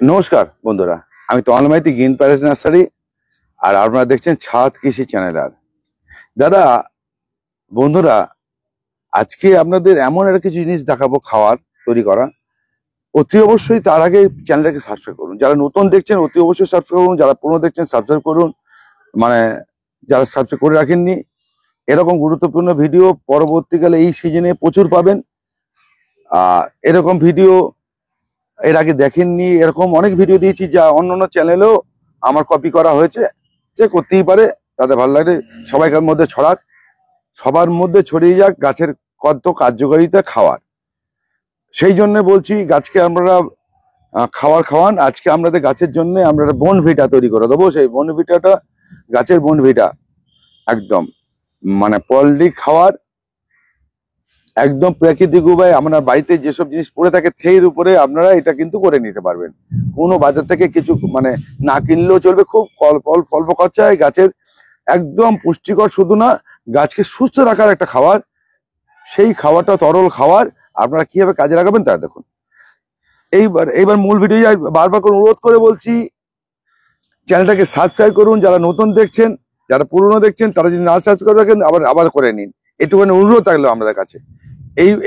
নমস্কার বন্ধুরা, আমি তমাল মাইতি, গ্রিন প্যারেস নার্সারি। আর আপনারা দেখছেন ছাদ কৃষি চ্যানেল। আর দাদা বন্ধুরা, আজকে আপনাদের এমন একটা কিছু জিনিস দেখাবো, খাওয়ার তৈরি করা। অতি অবশ্যই তার আগে চ্যানেলটাকে সাবস্ক্রাইব করুন। যারা নতুন দেখছেন অতি অবশ্যই সাবস্ক্রাইব করুন, যারা পুরনো দেখছেন সাবস্ক্রাইব করুন। মানে যারা সাবস্ক্রাইব করে রাখেননি, এরকম গুরুত্বপূর্ণ ভিডিও পরবর্তীকালে এই সিজনে প্রচুর পাবেন। আর এরকম ভিডিও এর আগে দেখেননি, এরকম অনেক ভিডিও দিয়েছি যা অন্য অন্য চ্যানেলেও আমার কপি করা হয়েছে। সে করতেই পারে, তাদের ভালো লাগে, সবাইকার মধ্যে ছড়াক, সবার মধ্যে ছড়িয়ে যাক গাছের কত কার্যকারিতা খাওয়ার। সেই জন্য বলছি, গাছকে আমরা খাওয়ান। আজকে আমাদের গাছের জন্য আমরা বনভিটা তৈরি করে দেবো। সেই বনভিটাটা গাছের বনভিটা একদম মানে পল্লি খাওয়ার, একদম প্রাকৃতিক উপায়ে আমরা বাড়িতে যেসব জিনিস পড়ে থাকে সেই উপরে আপনারা এটা কিন্তু করে নিতে পারবেন। কোনো বাজার থেকে কিছু মানে না কিনলেও চলবে, খুব অল্প খরচায় গাছের একদম পুষ্টিকর, শুধু না গাছকে সুস্থ রাখার একটা খাবার। সেই খাবারটা তরল খাবার, আপনারা কিভাবে কাজে লাগাবেন তা দেখুন। এইবার মূল ভিডিও বারবার করে অনুরোধ করে বলছি, চ্যানেলটাকে সাবস্ক্রাইব করুন। যারা নতুন দেখছেন, যারা পুরনো দেখছেন, তারা যদি না সাবস্ক্রাইব করে রাখেন আবার করে নিন। এটুখানি অনুরোধ থাকলো আমাদের কাছে।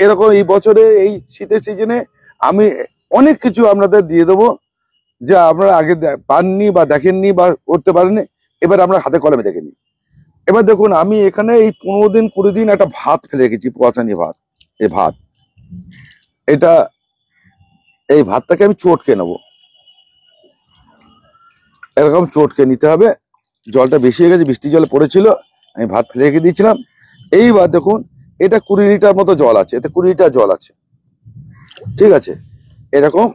এরকম এই বছরে এই শীতের সিজনে আমি অনেক কিছু আপনাদের দিয়ে দেবো, যা আপনারা আগে পাননি বা দেখেননি বা করতে পারেননি। এবার আমরা হাতে কলমে দেখে নিই। এবার দেখুন, আমি এখানে এই 15 দিন 20 দিন একটা ভাত ফেলে রেখেছি, পচানি ভাত। এই ভাত, এই ভাতটাকে আমি চটকে নেবো। এরকম চটকে নিতে হবে। জলটা বেশি হয়ে গেছে, বৃষ্টি জলে পড়েছিল, আমি ভাত ফেলে রেখে দিয়েছিলাম। এইবার দেখুন, এটা 20 লিটার মতো জল আছে, এতে 20 লিটার জল আছে, ঠিক আছে। এরকম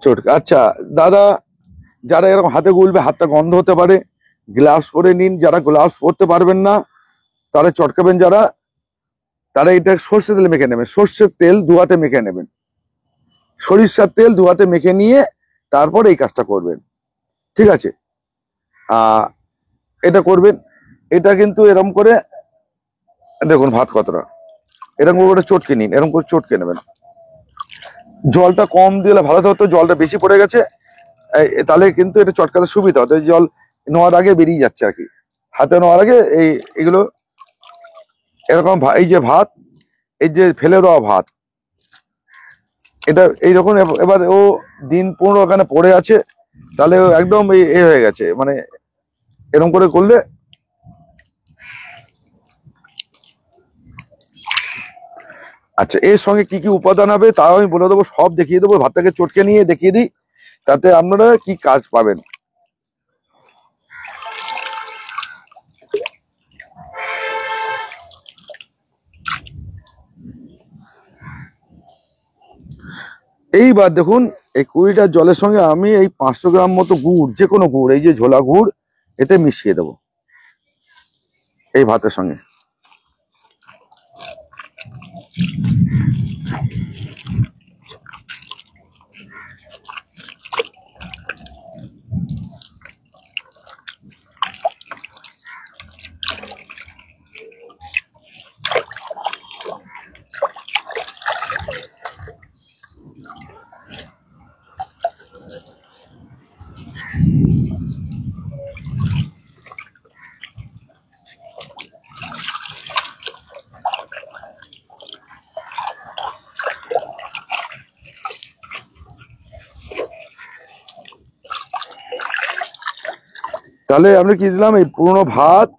চটকে। আচ্ছা দাদা, যারা এরকম হাতে গুলবে, হাতটা গন্ধ হতে পারে, গ্লাভস পরে নিন। যারা গ্লাভস পরতে পারবেন না, তারা চটকাবেন যারা, তারা এটা সর্ষের তেল মেখে নেবেন। সর্ষের তেল 2 হাতে মেখে নেবেন, সরিষার তেল 2 হাতে মেখে নিয়ে তারপর এই কাজটা করবেন, ঠিক আছে। এটা করবেন। এটা কিন্তু এরকম করে দেখুন ভাত কতটা, এরকম করে চটকে নিন, এরকম করে চটকে নেবেন। জলটা কম দিলে ভালো হতো, জলটা বেশি পড়ে গেছে, তাহলে কিন্তু এটা চটকাতে সুবিধা হতো। জল নেওয়ার আগে বেরিয়ে যাচ্ছে আর কি, হাতে নেওয়ার আগে এগুলো এরকম। এই যে ভাত, এই যে ফেলে দেওয়া ভাত, এটা এইরকম। এবার ও দিন 15 ওখানে পড়ে আছে, তাহলে একদম হয়ে গেছে, মানে এরকম করে করলে। আচ্ছা, এর সঙ্গে কি কি উপাদান হবে তাও আমি বলে দেবো, সব দেখিয়ে দেবো। ভাতটাকে চটকে নিয়ে দেখিয়ে দিই, তাতে আপনারা কি কাজ পাবেন। এইবার দেখুন, এই 20 লিটার জলের সঙ্গে আমি এই 500 গ্রাম মতো গুড়, যে কোনো গুড়, এই যে ঝোলা গুড়, এতে মিশিয়ে দেবো এই ভাতের সঙ্গে। তাহলে আমরা কি দিলাম, এই পুরনো ভাত,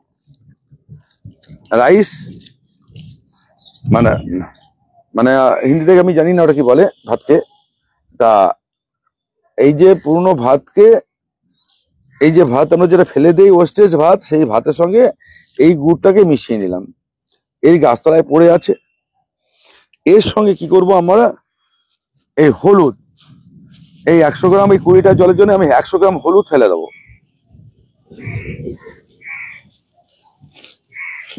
রাইস, মানে মানে হিন্দি থেকে আমি জানি না ওটা কি বলে ভাতকে। তা এই যে পুরনো ভাতকে, এই যে ভাত আমরা যেটা ফেলে দিই ওয়েস্টেজ ভাত, সেই ভাতের সঙ্গে এই গুড়টাকে মিশিয়ে নিলাম। এই গাছতলায় পড়ে আছে। এর সঙ্গে কি করব আমরা, এই হলুদ, এই 100 গ্রাম, এই 20 লিটার জলের জন্য আমি 100 গ্রাম হলুদ ফেলে দেবো।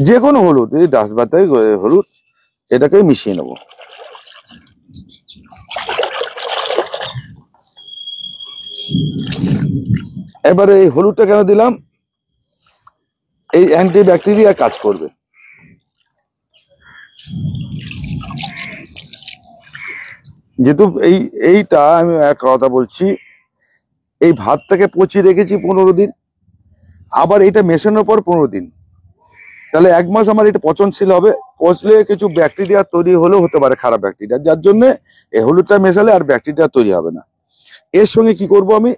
যে কোনো হলুদ, এই ডাস্টবাতাই হলুদ, এটাকে মিশিয়ে নেব। এবারে এই হলুদটা কেন দিলাম, এই অ্যান্টিব্যাকটেরিয়া কাজ করবে। যেহেতু এইটা আমি এক কথা বলছি, এই ভাতটাকে পচিয়ে রেখেছি 15 দিন, আবার এটা মেশানোর পর 15 দিন, তাহলে 1 মাস আমার এটা পচনশীল হবে। পচলে কিছু ব্যাকটেরিয়া তৈরি হলেও হতে পারে, খারাপ ব্যাকটেরিয়া, যার জন্য এই হলুদটা মেশালে আর ব্যাকটেরিয়া তৈরি হবে না। এর সঙ্গে কি করব, আমি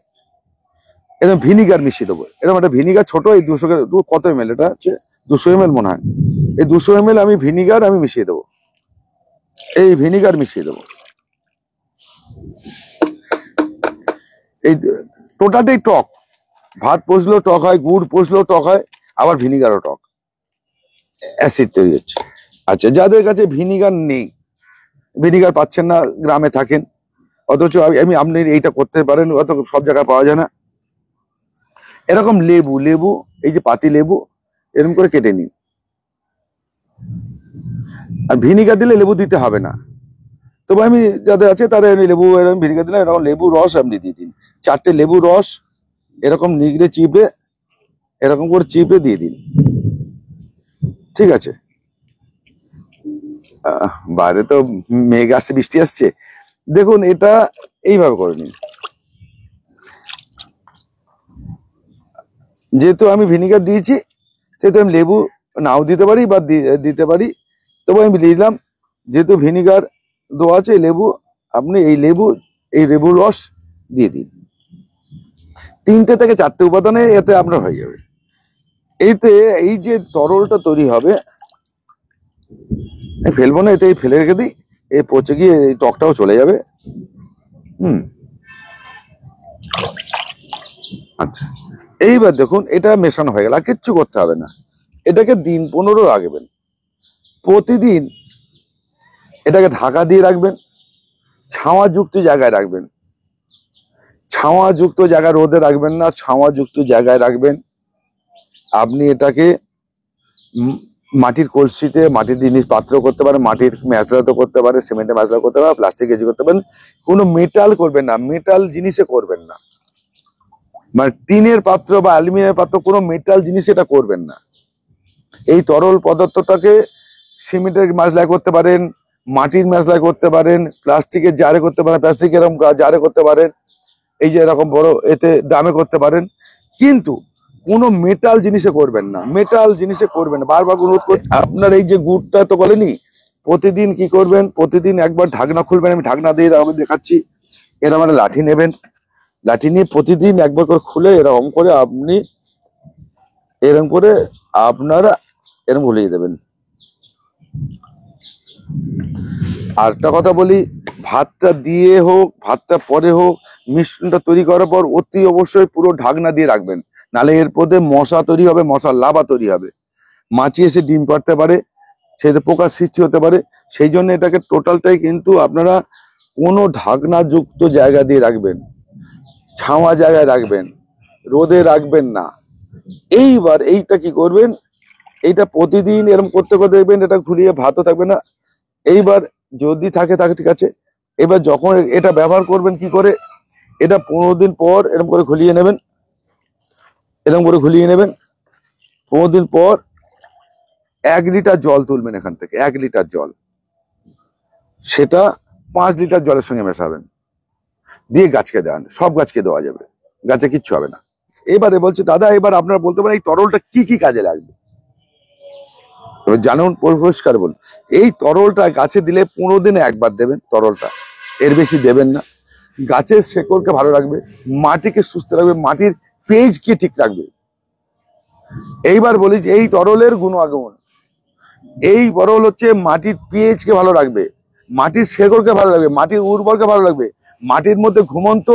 এরকম ভিনিগার মিশিয়ে দেবো। এরকম একটা ভিনিগার ছোট, এই 200 কত ml, এটা হচ্ছে 200 ml মনে হয়। এই 200 ml আমি ভিনিগার আমি মিশিয়ে দেবো, এই ভিনিগার মিশিয়ে দেবো। এই টোটালটাই টক, ভাত পচলেও টক হয়, গুড় পচলেও টক হয়, আবার ভিনিগারও টক, অ্যাসিড তৈরি হচ্ছে। আচ্ছা, যাদের কাছে ভিনিগার নেই, ভিনিগার পাচ্ছেন না, গ্রামে থাকেন, অথচ আপনি এইটা করতে পারেন, অত সব জায়গায় পাওয়া যায় না। এরকম লেবু, এই যে পাতি লেবু, এরকম করে কেটে নিন। আর ভিনিগার দিলে লেবু দিতে হবে না, তবে আমি যাদের আছে তারা লেবু এরকম ভিনিগার দিলে এরকম লেবু রস আপনি দিয়ে দিন। 4টে লেবু রস এরকম নিগড়ে চিপড়ে এরকম করে চিপড়ে দিয়ে দিন, ঠিক আছে। বাইরে তো মেঘ আসছে, বৃষ্টি আসছে, দেখুন এটা এইভাবে করে নিন। যেহেতু আমি ভিনিগার দিয়েছি, সেহেতু আমি লেবু নাও দিতে পারি বা দিতে পারি, তবে আমি দিলাম। যেহেতু ভিনিগার দেওয়া আছে, লেবু, আপনি এই লেবু রস দিয়ে দিন। 3টে থেকে 4টে উপাদানে এতে আপনার হয়ে যাবে। এইতে এই যে তরলটা তৈরি হবে, ফেলবো না, এতে ফেলে রেখে দিই, এই পচে গিয়ে এই টকটাও চলে যাবে। আচ্ছা, এইবার দেখুন এটা মেশানো হয়ে গেল, আর কিচ্ছু করতে হবে না। এটাকে দিন 15 রাখবেন, প্রতিদিন এটাকে ঢাকা দিয়ে রাখবেন, ছাওয়াযুক্ত জায়গায় রাখবেন। ছাওয়াযুক্ত জায়গায় রোদে রাখবেন না, ছাওয়াযুক্ত জায়গায় রাখবেন। আপনি এটাকে মাটির কলসিতে, মাটির জিনিস পাত্র করতে পারেন, মাটির মেজলাতে করতে পারেন, সিমেন্টের মেজলা করতে পারেন, প্লাস্টিক কেজি করতে পারেন। কোনো মেটাল করবেন না, মেটাল জিনিসে করবেন না, মানে টিনের পাত্র বা অ্যালুমিনিয়ামের পাত্র, কোনো মেটাল জিনিস এটা করবেন না। এই তরল পদার্থটাকে সিমেন্টের মেজলায় করতে পারেন, মাটির মেজলায় করতে পারেন, প্লাস্টিকের জারে করতে পারেন, প্লাস্টিকের এরকম জারে করতে পারেন, এই যে এরকম বড় এতে ড্রামে করতে পারেন, কিন্তু কোনো মেটাল জিনিসে করবেন না, মেটাল জিনিসে করবেন না। বারবার অনুরোধ করছি। আপনার এই যে গুড়টা তো বলেনি, প্রতিদিন কি করবেন, প্রতিদিন একবার ঢাকনা খুলবেন, আমি ঢাকনা দিয়ে দেখাচ্ছি। এরকম একটা লাঠি নেবেন, লাঠি নিয়ে প্রতিদিন একবার করে খুলে এরকম করে আপনারা এরকম ঘুলিয়ে দেবেন। আর একটা কথা বলি, ভাতটা দিয়ে হোক, ভাতটা পরে হোক, মিশ্রণটা তৈরি করার পর অতি অবশ্যই পুরো ঢাকনা দিয়ে রাখবেন, নাহলে এর মধ্যে মশা তৈরি হবে, মশার লাভা তৈরি হবে, মাছি এসে ডিম পাড়তে পারে, সেটা পোকার সৃষ্টি হতে পারে। সেই জন্য এটাকে টোটালটাই কিন্তু আপনারা কোনো ঢাকনা যুক্ত জায়গা দিয়ে রাখবেন, ছাওয়া জায়গায় রাখবেন, রোদে রাখবেন না। এইবার এইটা কি করবেন, এইটা প্রতিদিন এরকম করতে করতে দেখবেন এটা ঘুরিয়ে ভাতও থাকবে না। এইবার যদি থাকে ঠিক আছে। এবার যখন এটা ব্যবহার করবেন কি করে, এটা 15 দিন পর এরকম করে ঘুলিয়ে নেবেন, এরকম করে ঘুলিয়ে নেবেন। 15 দিন পর 1 লিটার জল তুলবেন এখান থেকে, 1 লিটার জল, সেটা 5 লিটার জলের সঙ্গে মেশাবেন, দিয়ে গাছকে দেন, সব গাছকে দেওয়া যাবে, গাছে কিচ্ছু হবে না। এবারে বলছি দাদা, এবার আপনারা বলতে পারেন এই তরলটা কি কি কাজে লাগবে, এবার জানুন, পরিষ্কার বলুন। এই তরলটা গাছে দিলে 15 দিনে একবার দেবেন তরলটা, এর বেশি দেবেন না। গাছের শেকড়কে ভালো রাখবে, মাটিকে সুস্থ রাখবে, মাটির পেজকে ঠিক রাখবে। এইবার বলি যে এই তরলের গুণাগুণ, এই তরল হচ্ছে মাটির পিএইচকে ভালো রাখবে, মাটির শেকড়কে ভালো রাখবে, মাটির উর্বরকে ভালো রাখবে, মাটির মধ্যে ঘুমন্ত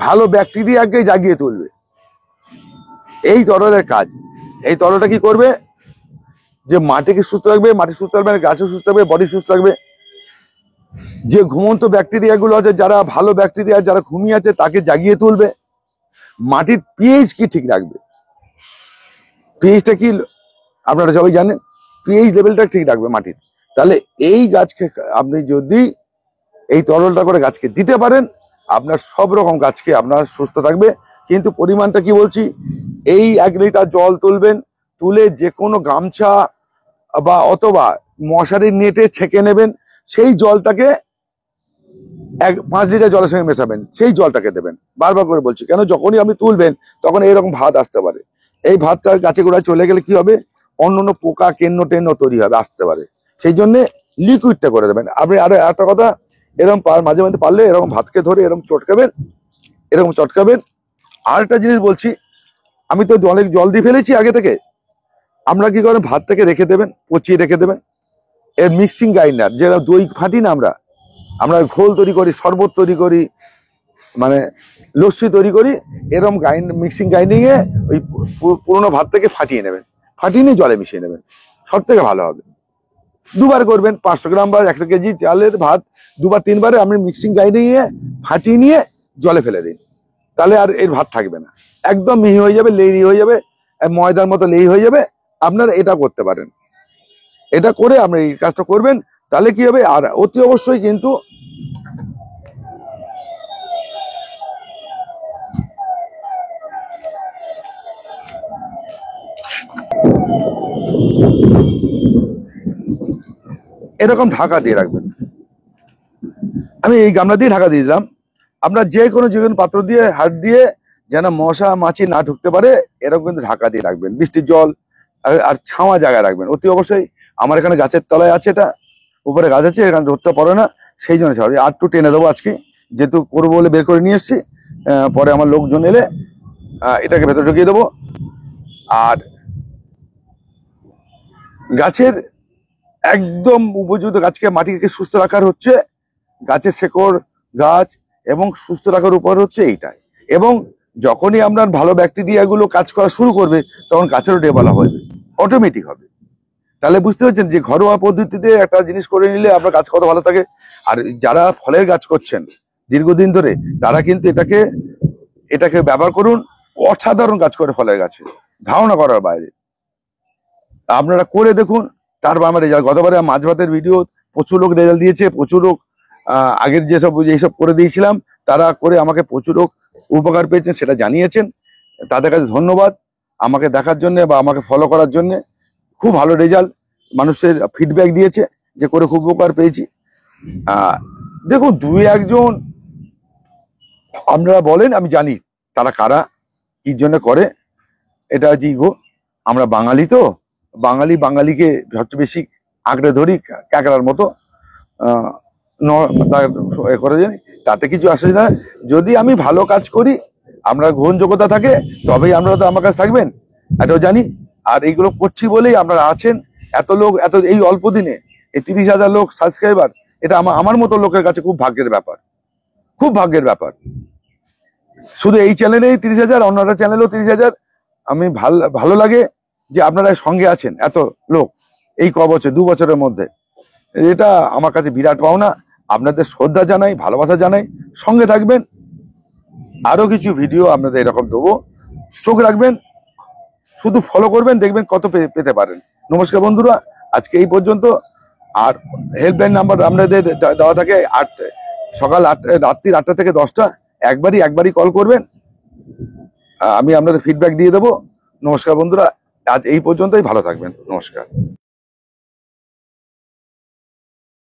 ভালো ব্যাকটেরিয়াকে জাগিয়ে তুলবে। এই তরলের কাজ। এই তরলটা কি করবে, যে মাটিকে সুস্থ রাখবে, মাটি সুস্থ রাখবে, গাছও সুস্থ থাকবে, বডি সুস্থ থাকবে। যে ঘুমন্ত ব্যাকটেরিয়া গুলো আছে, যারা ভালো ব্যাকটেরিয়া যারা ঘুমিয়ে আছে তাকে জাগিয়ে তুলবে, মাটির পিএইচ কি ঠিক রাখবে। পিএইচটা কি আপনারা সবাই জানেন, পিএইচ লেভেলটা ঠিক রাখবে মাটির। তাহলে এই গাছকে আপনি যদি এই তরলটা করে গাছকে দিতে পারেন, আপনার সব রকম গাছকে আপনার সুস্থ থাকবে। কিন্তু পরিমাণটা কি বলছি, এই 1 লিটার জল তুলবেন, তুলে যে কোনো গামছা বা অথবা মশারির নেটে ছেঁকে নেবেন, সেই জলটাকে 5 লিটার জলের সঙ্গে মেশাবেন, সেই জলটাকে দেবেন। বারবার করে বলছি, কেন যখনই আপনি তুলবেন তখন এইরকম ভাত আসতে পারে। এই ভাতটা গাছে গোড়ায় চলে গেলে কি হবে, অন্য অন্য পোকা কেন্ন টেন্ন তৈরি হবে, আসতে পারে। সেই জন্য লিকুইডটা করে দেবেন। আপনি আরো একটা কথা, এরকম মাঝে মাঝে পারলে এরকম ভাতকে ধরে এরকম চটকাবেন, এরকম চটকাবেন। আর একটা জিনিস বলছি, আমি তো অনেক জল দিয়ে ফেলেছি আগে থেকে। আমরা কি করেন, ভাতটাকে রেখে দেবেন, পচিয়ে রেখে দেবেন। এর মিক্সিং গ্রাইন্ডার, যেটা দই ফাটি না, আমরা ঘোল তৈরি করি, শরবত তৈরি করি, মানে লস্যি তৈরি করি, এরকম মিক্সিং গ্রাইন্ডিং এ ওই পুরোনো ভাতটাকে ফাটিয়ে নেবেন, ফাটিয়ে নিয়ে জলে মিশিয়ে নেবেন, সব থেকে ভালো হবে। দুবার করবেন, 500 গ্রাম বা 100 কেজি চালের ভাত 2-3 বারে আপনি মিক্সিং গ্রাইন্ডিং এ ফাটিয়ে নিয়ে জলে ফেলে দিন, তাহলে আর এর ভাত থাকবে না, একদম মিহি হয়ে যাবে, লেই হয়ে যাবে, ময়দার মতো লেই হয়ে যাবে। আপনারা এটা করতে পারেন, এটা করে আপনি এই কাজটা করবেন, তাহলে কি হবে। আর অতি অবশ্যই কিন্তু এরকম ঢাকা দিয়ে রাখবেন। আমি এই গামলা দিয়ে ঢাকা দিয়ে দিলাম। আপনার যে কোনো পাত্র দিয়ে, হাত দিয়ে, যেন মশা মাছি না ঢুকতে পারে, এরকম কিন্তু ঢাকা দিয়ে রাখবেন। বৃষ্টির জল আর ছাওয়া জায়গায় রাখবেন অতি অবশ্যই। আমার এখানে গাছের তলায় আছে, এটা উপরে গাছ আছে, এখানে ধরতে পারে না, সেই জন্য আর একটু টেনে দেবো আজকে, যেহেতু করবো বলে বের করে নিয়ে এসছি। পরে আমার লোকজন এলে এটাকে ভেতরে ঢুকিয়ে দেবো। আর গাছের একদম উপযুক্ত, গাছকে মাটিকে সুস্থ রাখার হচ্ছে গাছের শেকড়, গাছ এবং সুস্থ রাখার উপর হচ্ছে এইটাই। এবং যখনই আপনার ভালো ব্যাকটেরিয়া গুলো কাজ করা শুরু করবে, তখন গাছেরও ডেভেলপ হবে, অটোমেটিক হবে। তাহলে বুঝতে পারছেন যে ঘরোয়া পদ্ধতিতে একটা জিনিস করে নিলে আপনার গাছ কত ভালো থাকে। আর যারা ফলের গাছ করছেন দীর্ঘদিন ধরে, তারা কিন্তু এটাকে ব্যবহার করুন, অসাধারণ কাজ করে ফলের গাছে, ধারণা করার বাইরে। আপনারা করে দেখুন, তারপর আমার রেজাল্ট, গতবারে মাছ ভাতের ভিডিও প্রচুর লোক রেজাল্ট দিয়েছে, প্রচুর লোক আগের যেসব করে দিয়েছিলাম, তারা করে আমাকে প্রচুর লোক উপকার পেয়েছেন, সেটা জানিয়েছেন। তাদের কাছে ধন্যবাদ আমাকে দেখার জন্য বা আমাকে ফলো করার জন্য। খুব ভালো রেজাল্ট, মানুষের ফিডব্যাক দিয়েছে যে করে খুব উপকার পেয়েছি। দেখুন, 2-1 জন আপনারা বলেন, আমি জানি তারা কারা, কি জন্য করে। এটা হচ্ছে ইগো। আমরা বাঙালি তো, বাঙালিকে সবচেয়ে বেশি আঁকড়ে ধরি ক্যাকড়ার মতো, করে জানি, তাতে কিছু আসে না। যদি আমি ভালো কাজ করি, আপনার গ্রহণযোগ্যতা থাকে, তবেই আপনারা তো আমার কাছে থাকবেন, এটাও জানি। আর এইগুলো করছি বলেই আপনারা আছেন, এত লোক, এই অল্প দিনে এই 30,000 লোক সাবস্ক্রাইবার, এটা আমার মতো লোকের কাছে খুব ভাগ্যের ব্যাপার, খুব ভাগ্যের ব্যাপার। শুধু এই চ্যানেলেই 30,000, অন্যটা চ্যানেলেও 30,000। আমি ভালো লাগে যে আপনারা সঙ্গে আছেন, এত লোক এই 2 বছরের মধ্যে, এটা আমার কাছে বিরাট পাওনা। আপনাদের শ্রদ্ধা জানাই, ভালোবাসা জানাই, সঙ্গে থাকবেন। আরো কিছু ভিডিও আপনাদের এরকম দেবো, চোখ রাখবেন, শুধু ফলো করবেন, দেখবেন কত পেতে পারেন। নমস্কার বন্ধুরা, আজকে এই পর্যন্ত। আর হেল্পলাইন নাম্বার আপনাদের দেওয়া থাকে, রাত্রি 8টা থেকে 10টা, একবারই কল করবেন, আমি আপনাদের ফিডব্যাক দিয়ে দেবো। নমস্কার বন্ধুরা, আজ এই পর্যন্তই, ভালো থাকবেন, নমস্কার।